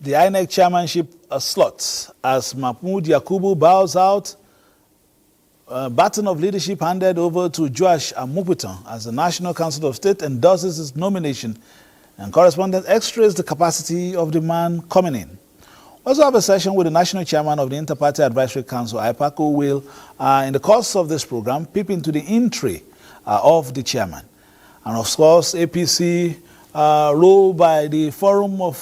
the INEC chairmanship slot as Mahmoud Yakubu bows out. Baton of leadership handed over to Joash Amupitan as the National Council of State endorses his nomination, and correspondent x-rays the capacity of the man coming in. We also have a session with the National Chairman of the Inter-Party Advisory Council, IPAC, who will, in the course of this program, peep into the entry of the chairman. And of course, APC, role by the Forum of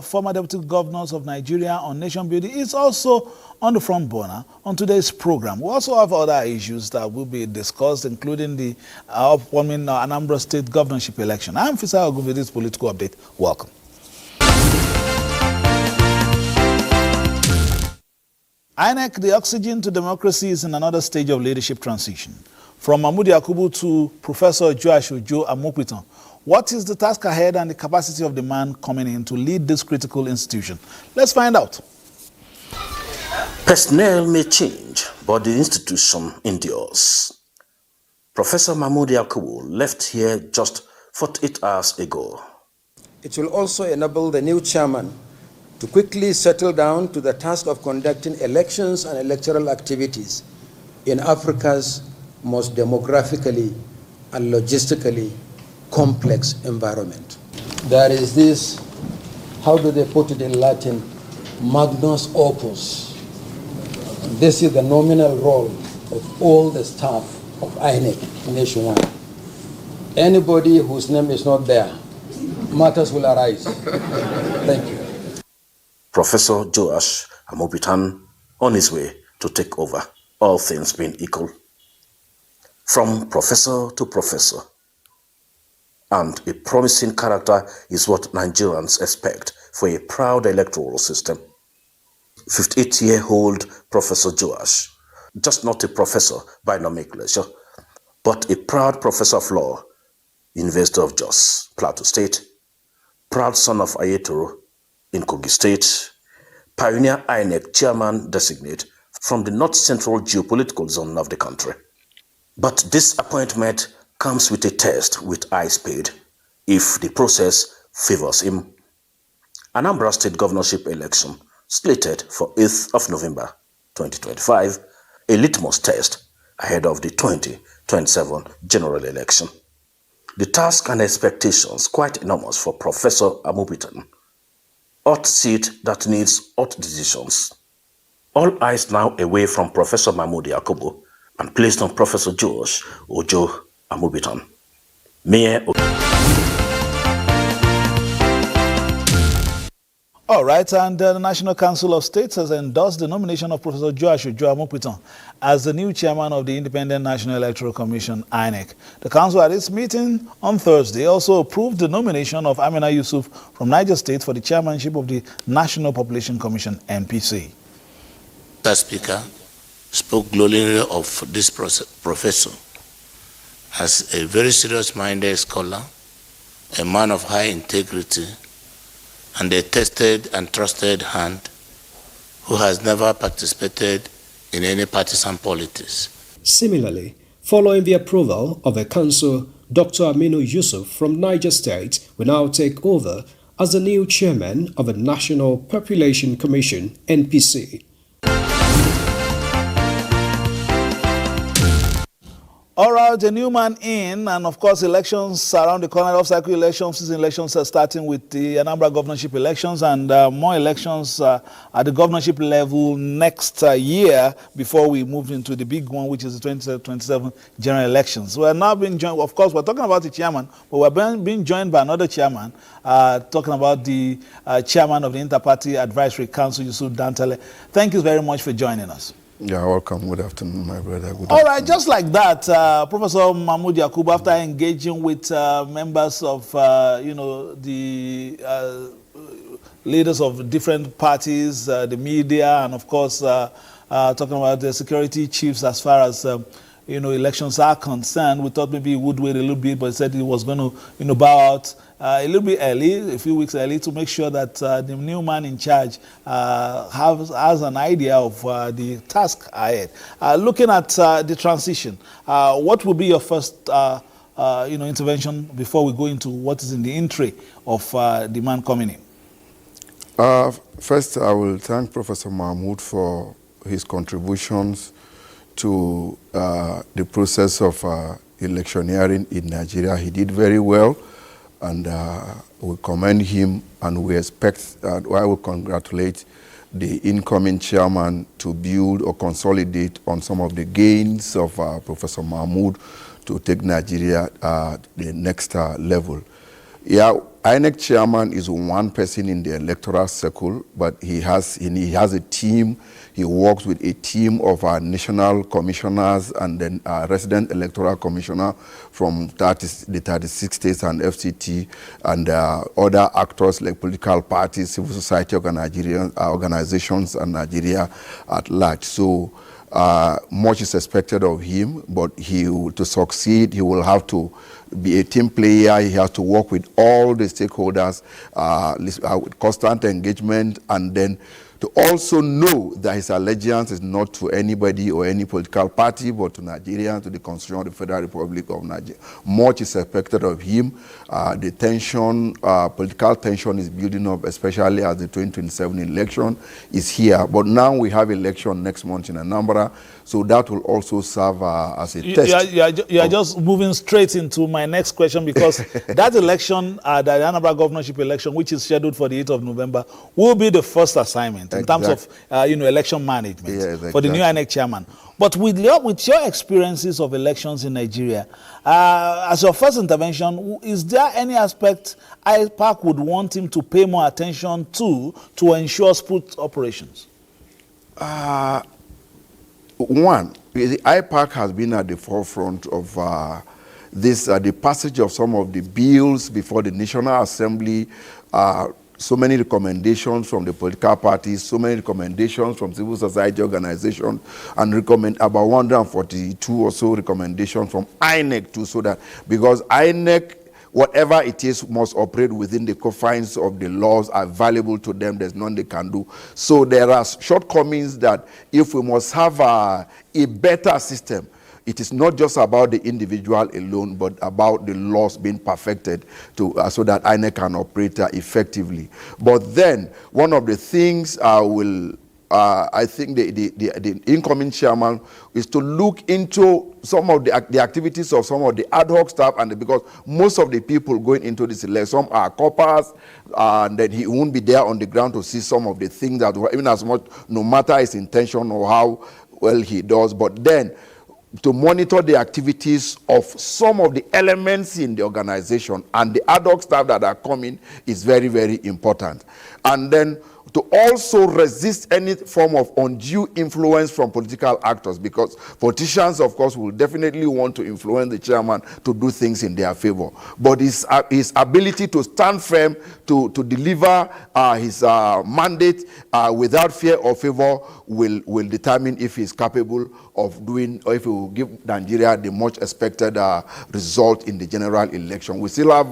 Former Deputy Governors of Nigeria on Nation Building, is also on the front burner on today's program. We also have other issues that will be discussed, including the upcoming Anambra State governorship election. I'm Fisa Ogun with this political update. Welcome. INEC, the oxygen to democracy, is in another stage of leadership transition. From Mahmoud Yakubu to Professor Joash Ojo Amopitan, what is the task ahead and the capacity of the man coming in to lead this critical institution? Let's find out. Personnel may change, but the institution endures. Professor Mahmoud Yakubu left here just 48 hours ago. It will also enable the new chairman to quickly settle down to the task of conducting elections and electoral activities in Africa's most demographically and logistically complex environment. There is this, how do they put it in Latin, magnus opus. This is the nominal role of all the staff of INEC nationwide. Anybody whose name is not there, matters will arise. Thank you. Professor Joash Amopitan on his way to take over, all things being equal. From professor to professor. And a promising character is what Nigerians expect for a proud electoral system. 58-year-old Professor Joash, just not a professor by nomenclature, but a proud professor of law, University of Jos, Plateau State, proud son of Ayetoro in Kogi State, pioneer INEC chairman designate from the north-central geopolitical zone of the country. But this appointment comes with a test with eyes paid if the process favors him. Anambra State governorship election slated for 8th of November 2025, a litmus test ahead of the 2027 general election. The task and expectations quite enormous for Professor Amopitan. Hot seat that needs hot decisions. All eyes now away from Professor Mahmoud Yakubu and placed on Professor Joash Ojo Amopitan. Mayor. All right, and the National Council of States has endorsed the nomination of Professor Joash Ojo Amopitan as the new chairman of the Independent National Electoral Commission, INEC. The council at its meeting on Thursday also approved the nomination of Amina Yusuf from Niger State for the chairmanship of the National Population Commission, NPC. The Speaker spoke glowingly of this professor as a very serious-minded scholar, a man of high integrity, and a tested and trusted hand who has never participated in any partisan politics. Similarly, following the approval of the council, Dr. Aminu Yusuf from Niger State will now take over as the new chairman of the National Population Commission, NPC. All right, a new man in, and of course elections around the corner, off-cycle elections, season elections are starting with the Anambra governorship elections, and more elections at the governorship level next year before we move into the big one, which is the 2027 general elections. We're now being joined, of course, we're talking about the chairman, but we're being joined by another chairman, talking about the chairman of the Inter-Party Advisory Council, Yusuf Dantale. Thank you very much for joining us. You're welcome. Good afternoon, my brother. Good All right, afternoon. just like that, Professor Mahmoud Yakubu, after engaging with members of, the leaders of different parties, the media, and of course, talking about the security chiefs as far as, elections are concerned, we thought maybe he would wait a little bit, but he said he was going to, bow out a little bit early, a few weeks early, to make sure that the new man in charge has an idea of the task ahead. Looking at the transition, what will be your first intervention before we go into what is in the entry of the man coming in? First, I will thank Professor Mahmoud for his contributions to the process of electioneering in Nigeria. He did very well, and we commend him, and we expect, I will congratulate the incoming chairman to build or consolidate on some of the gains of Professor Mahmoud to take Nigeria the next level. Yeah, INEC chairman is one person in the electoral circle, but he has a team. He works with a team of national commissioners and then resident electoral commissioner from the 36 states and FCT, and other actors like political parties, civil society organizations, and Nigeria at large. So much is expected of him, but to succeed, he will have to be a team player. He has to work with all the stakeholders with constant engagement, and then to also know that his allegiance is not to anybody or any political party, but to Nigeria, to the Constitution of the Federal Republic of Nigeria. Much is expected of him. The tension, political tension is building up, especially as the 2027 election is here. But now we have election next month in Anambra, so that will also serve as a test. You are just moving straight into my next question, because that election, the Anambra governorship election, which is scheduled for the 8th of November, will be the first assignment in terms of election management for the new INEC chairman. But with your experiences of elections in Nigeria, as your first intervention, is there any aspect IPAC would want him to pay more attention to ensure smooth operations? One, the IPAC has been at the forefront of the passage of some of the bills before the National Assembly. So many recommendations from the political parties, so many recommendations from civil society organizations, and about 142 or so recommendations from INEC too, so that, because INEC, whatever it is, must operate within the confines of the laws available to them. There's none they can do. So there are shortcomings that if we must have a better system, it is not just about the individual alone, but about the laws being perfected so that INEC can operate effectively. But then, one of the things I think the incoming chairman is to look into some of the activities of some of the ad hoc staff, and because most of the people going into this election, some are coppers, and then he won't be there on the ground to see some of the things that, even as much, no matter his intention or how well he does, but then to monitor the activities of some of the elements in the organization, and the ad hoc staff that are coming is very, very important. And then to also resist any form of undue influence from political actors, because politicians, of course, will definitely want to influence the chairman to do things in their favor. But his ability to stand firm, to deliver his mandate without fear or favor will determine if he's capable of doing, or if he will give Nigeria the much expected result in the general election. We still have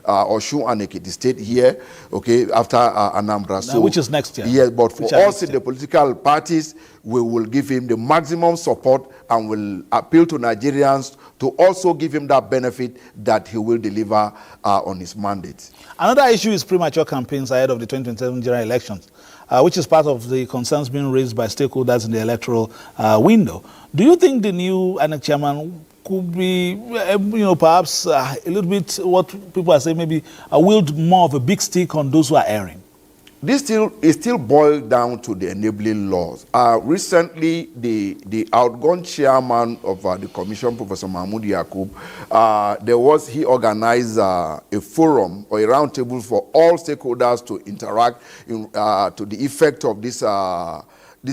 Osun and Ekiti State here, okay, after Anambra. So, which is next year. Yes, but for us in the political parties, we will give him the maximum support and will appeal to Nigerians to also give him that benefit that he will deliver on his mandate. Another issue is premature campaigns ahead of the 2027 general elections, which is part of the concerns being raised by stakeholders in the electoral window. Do you think the new INEC chairman could be, perhaps a little bit, what people are saying, maybe wield more of a big stick on those who are erring? This still boils down to the enabling laws. Recently, the outgone chairman of the commission, Professor Mahmoud Yakub, he organized a forum or a roundtable for all stakeholders to interact to the effect of this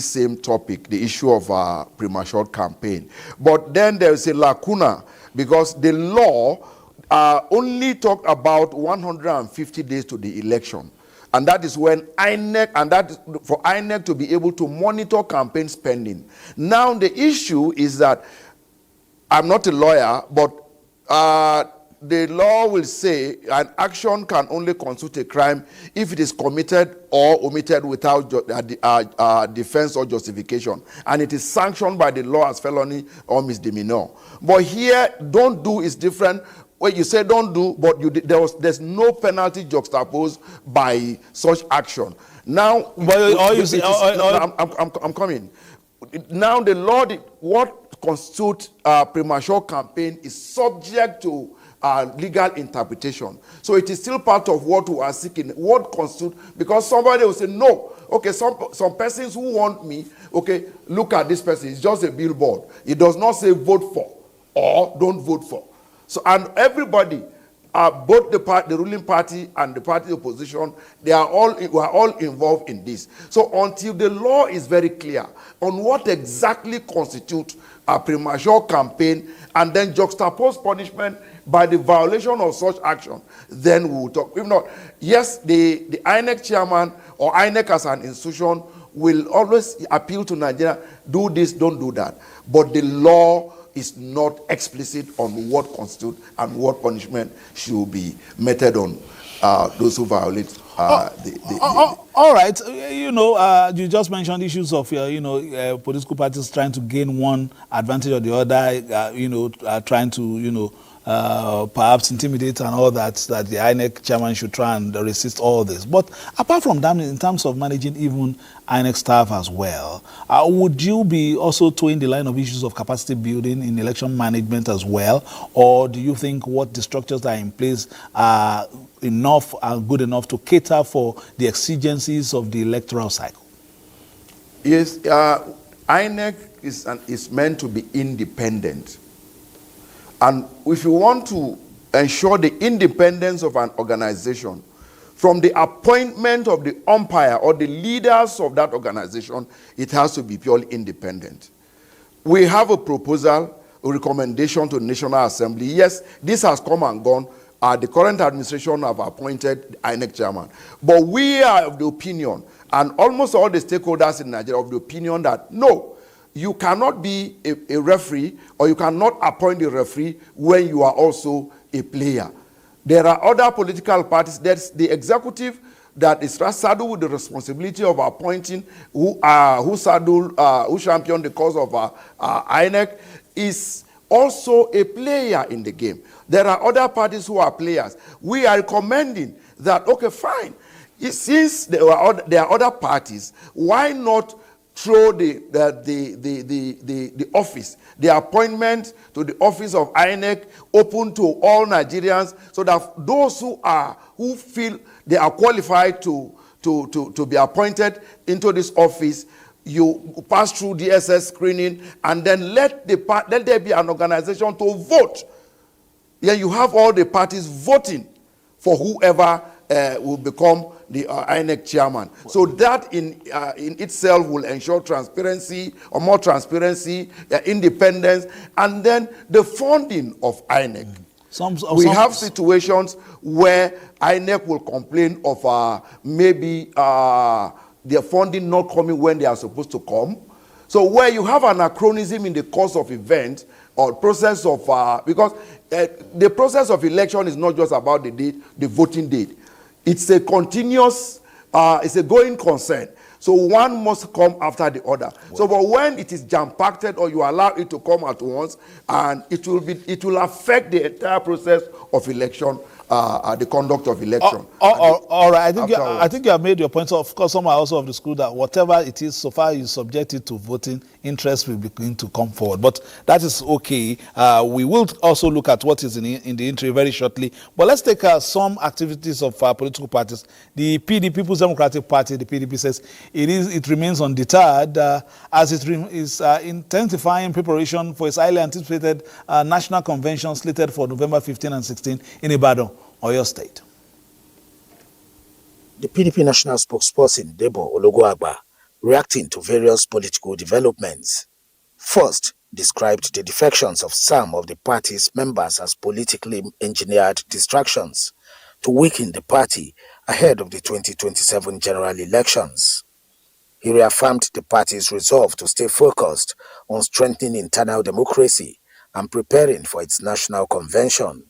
same topic, the issue of premature campaign. But then there is a lacuna, because the law only talked about 150 days to the election. And that is when INEC, and that is for INEC to be able to monitor campaign spending. Now the issue is that, I'm not a lawyer, but the law will say an action can only constitute a crime if it is committed or omitted without defense or justification, and it is sanctioned by the law as felony or misdemeanor. But here, don't do is different. Well, you say don't do, but there's no penalty juxtaposed by such action. Now, I'm coming. Now the law, what constitutes a premature campaign is subject to legal interpretation. So it is still part of what we are seeking. What constitutes, because somebody will say, no, okay, some persons who want me, okay, look at this person, it's just a billboard. It does not say vote for or don't vote for. So, and everybody, both the ruling party and the party opposition, we are all involved in this. So until the law is very clear on what exactly constitutes a premature campaign and then juxtapose punishment by the violation of such action, then we will talk. If not, yes, the INEC chairman or INEC as an institution will always appeal to Nigeria, do this, don't do that. But the law is not explicit on what constitutes and what punishment should be meted on those who violate all right. You just mentioned issues of political parties trying to gain one advantage or the other, trying to perhaps intimidate and all that the INEC chairman should try and resist all this. But apart from that, in terms of managing even INEC staff as well, would you be also towing the line of issues of capacity building in election management as well? Or do you think what the structures that are in place are good enough to cater for the exigencies of the electoral cycle? Yes, INEC is meant to be independent. And if you want to ensure the independence of an organization, from the appointment of the umpire or the leaders of that organization, it has to be purely independent. We have a proposal, a recommendation to the National Assembly. Yes, this has come and gone. The current administration have appointed the INEC chairman. But we are of the opinion, and almost all the stakeholders in Nigeria are of the opinion that no, you cannot be a referee, or you cannot appoint a referee when you are also a player. There are other political parties. There's the executive that is saddled with the responsibility of appointing who champion the cause of INEC, is also a player in the game. There are other parties who are players. We are recommending that, okay, fine. Since there are other parties, why not throw the office, the appointment to the office of INEC open to all Nigerians, so that those who feel they are qualified to be appointed into this office, you pass through DSS screening, and then let there be an organization to vote. Yeah, you have all the parties voting for whoever will become the INEC chairman. So that in itself will ensure transparency, or more transparency, independence, and then the funding of INEC. We have situations where INEC will complain of maybe their funding not coming when they are supposed to come. So where you have an anachronism in the course of event or process of, because the process of election is not just about the date, the voting date. It's a continuous, it's a going concern. So one must come after the other. Wow. So, but when it is jam-packed or you allow it to come at once, and it will affect the entire process of election, the conduct of election. All right. I think you have made your point. So of course, some are also of the school that whatever it is, so far you subject it to voting, interest will begin to come forward. But that is okay. We will also look at what is in the entry very shortly. But let's take some activities of political parties. The People's Democratic Party, the PDP, says it remains undeterred as it is intensifying preparation for its highly anticipated national convention slated for November 15 and 16 in Ibadan, Oyo State. The PDP national spokesperson, Debo Ologoagba, reacting to various political developments, first described the defections of some of the party's members as politically engineered distractions to weaken the party ahead of the 2027 general elections. He reaffirmed the party's resolve to stay focused on strengthening internal democracy and preparing for its national convention.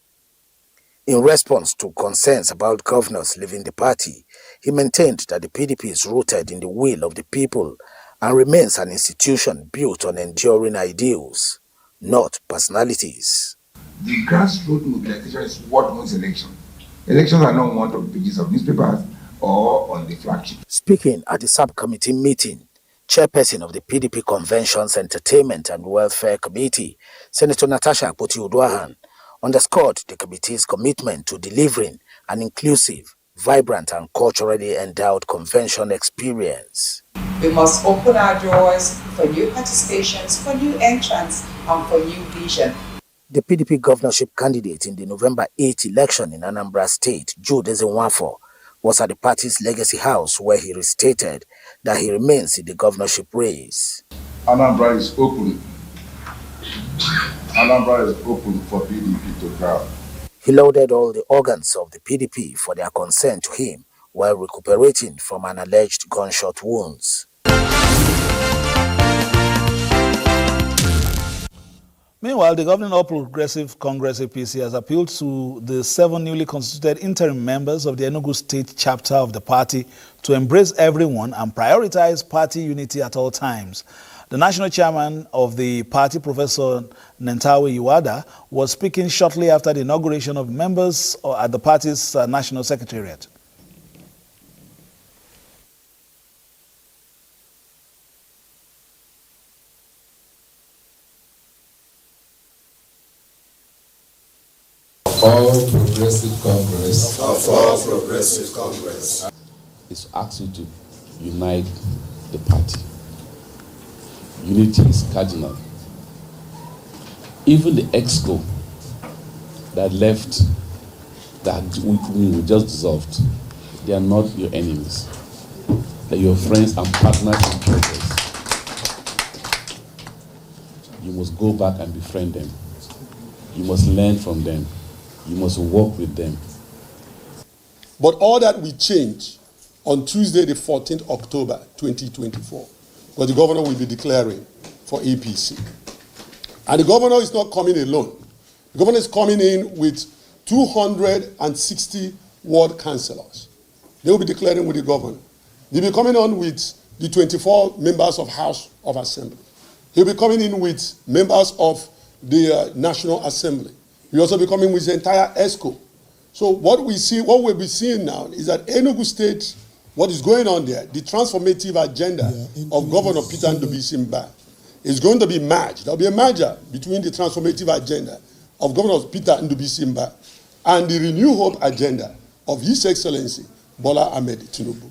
In response to concerns about governors leaving the party, he maintained that the PDP is rooted in the will of the people and remains an institution built on enduring ideals, not personalities. The grassroots mobilization is what wins elections. Elections are not one of the pages of newspapers or on the flagship. Speaking at the subcommittee meeting, Chairperson of the PDP Conventions, Entertainment and Welfare Committee, Senator Natasha Akpoti-Uduaghan, underscored the committee's commitment to delivering an inclusive, vibrant and culturally endowed convention experience. We must open our doors for new participations, for new entrants, and for new vision. The PDP governorship candidate in the November 8 election in Anambra State, Jude Ezenwafo, was at the party's legacy house where he restated that he remains in the governorship race. Anambra is open. Anambra is open for PDP to grab. He lauded all the organs of the PDP for their concern to him while recuperating from an alleged gunshot wounds. Meanwhile, the governing All Progressive Congress APC has appealed to the 7 newly constituted interim members of the Enugu State chapter of the party to embrace everyone and prioritize party unity at all times. The national chairman of the party, Professor Nentawe Iwada, was speaking shortly after the inauguration of members at the party's national secretariat. All Progressive Congress. Of all Progressive Congress. Is asked you to unite the party. Unity is cardinal. Even the EXCO that left, that we just dissolved, they are not your enemies. They're your friends and partners in progress. You must go back and befriend them. You must learn from them. You must work with them. But all that will change on Tuesday, the 14th October, 2024, because the governor will be declaring for APC. And the governor is not coming alone. The governor is coming in with 260 ward councillors. They will be declaring with the governor. They'll be coming on with the 24 members of House of Assembly. He'll be coming in with members of the National Assembly. He'll also be coming with the entire ESCO. So what we'll be seeing now is that Enugu State, what is going on there, the transformative agenda of Governor Peter Ndubisi Mba is going to be merged. There'll be a merger between the transformative agenda of Governor Peter Ndubisi Mba and the Renew Hope agenda of His Excellency Bola Ahmed Tinubu.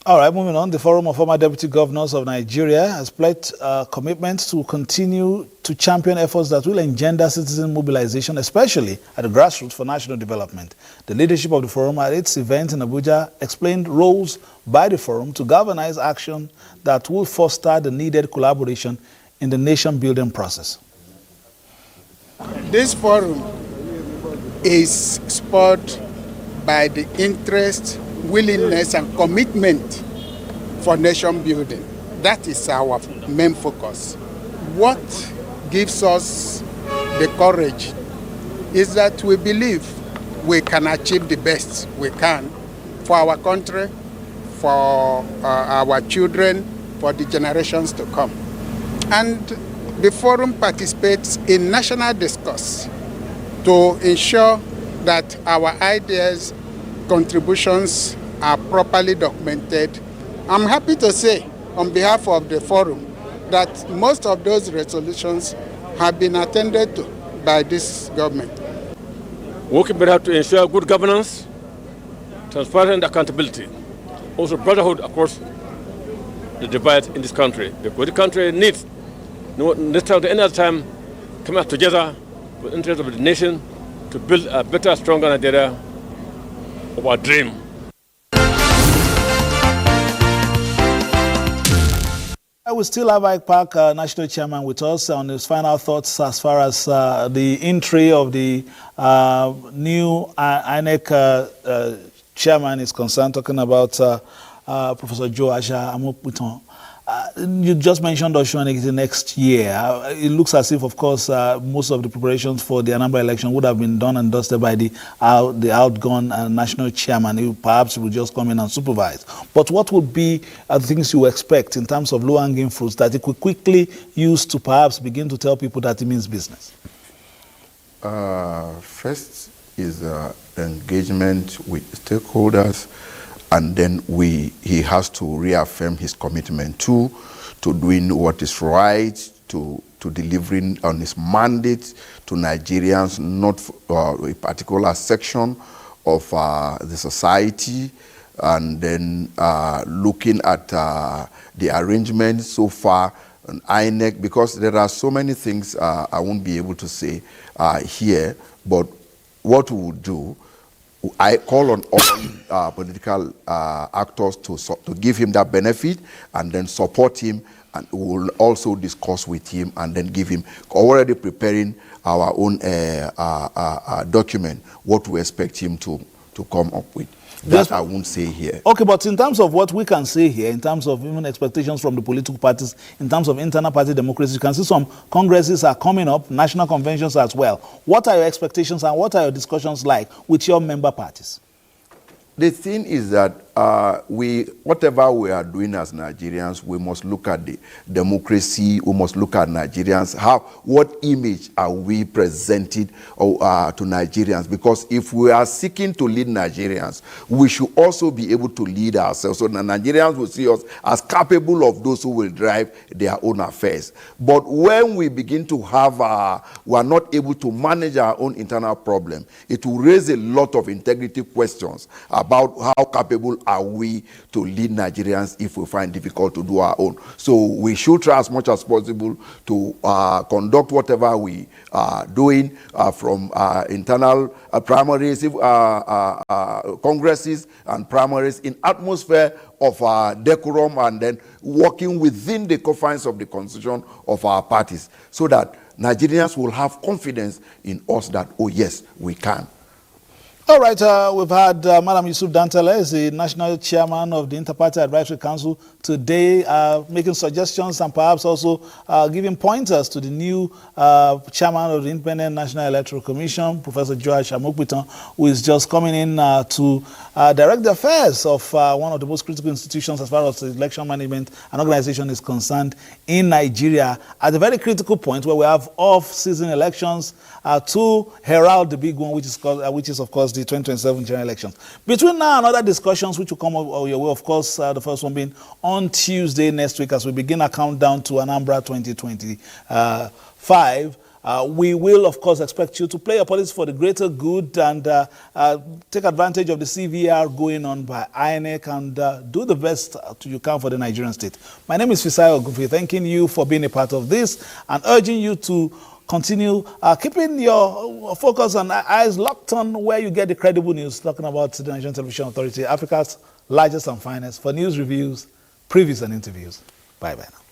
All right, moving on. The Forum of Former Deputy Governors of Nigeria has pledged commitment to continue to champion efforts that will engender citizen mobilization, especially at the grassroots for national development. The leadership of the forum at its event in Abuja explained roles by the forum to galvanize action that will foster the needed collaboration in the nation-building process. This forum is spurred by the interest, willingness and commitment for nation building. That is our main focus. What gives us the courage is that we believe we can achieve the best we can for our country, for our children, for the generations to come. And the forum participates in national discourse to ensure that our ideas, contributions are properly documented. I'm happy to say, on behalf of the forum, that most of those resolutions have been attended to by this government. Working very hard to ensure good governance, transparency and accountability. Also brotherhood across the divide in this country. Because the country needs, this time to any other time, come out together with the interest of the nation to build a better, stronger Nigeria of our dream. I will still have Ike Park, National Chairman, with us on his final thoughts as far as the entry of the new INEC Chairman is concerned, talking about Professor Joe Asha Amoputon. You just mentioned Oshun next year. It looks as if, of course, most of the preparations for the Anambra election would have been done and dusted by the outgone national chairman, who perhaps will just come in and supervise. But what would be the things you expect in terms of low-hanging fruits that he could quickly use to perhaps begin to tell people that it means business? First, is the engagement with stakeholders, and then he has to reaffirm his commitment to doing what is right, to delivering on his mandate to Nigerians, not a particular section of the society, and then looking at the arrangements so far on INEC, because there are so many things I won't be able to say here, but what we will do, I call on all political actors to give him that benefit and then support him, and we will also discuss with him and then give him, already preparing our own document, what we expect him to come up with. That I won't say here. Okay, but in terms of what we can say here, in terms of even expectations from the political parties, in terms of internal party democracy, you can see some congresses are coming up, national conventions as well. What are your expectations and what are your discussions like with your member parties? The thing is that whatever we are doing as Nigerians, we must look at the democracy, we must look at Nigerians, what image are we presented to Nigerians? Because if we are seeking to lead Nigerians, we should also be able to lead ourselves, so the Nigerians will see us as capable of those who will drive their own affairs. But when we begin to have, we are not able to manage our own internal problem, it will raise a lot of integrity questions about how capable are we to lead Nigerians if we find it difficult to do our own. So we should try as much as possible to conduct whatever we are doing from internal primaries, congresses and primaries in atmosphere of decorum, and then working within the confines of the constitution of our parties, so that Nigerians will have confidence in us that, oh yes, we can. All right, we've had Madam Yusuf Dantale, is the national chairman of the Interparty Advisory Council, today making suggestions and perhaps also giving pointers to the new chairman of the Independent National Electoral Commission, Professor Joash Amokpitan, who is just coming in to direct the affairs of one of the most critical institutions as far as the election management and organization is concerned in Nigeria, at a very critical point where we have off-season elections to herald the big one, which is of course the 2027 general elections. Between now and other discussions which will come your way, of course, the first one being on Tuesday next week as we begin a countdown to Anambra 2025, we will, of course, expect you to play your politics for the greater good and take advantage of the CVR going on by INEC and do the best you can for the Nigerian state. My name is Fisayo Ogunfe, thanking you for being a part of this and urging you to continue keeping your focus and eyes locked on where you get the credible news, talking about the Nigerian Television Authority, Africa's largest and finest, for news, reviews, previews, and interviews. Bye-bye now.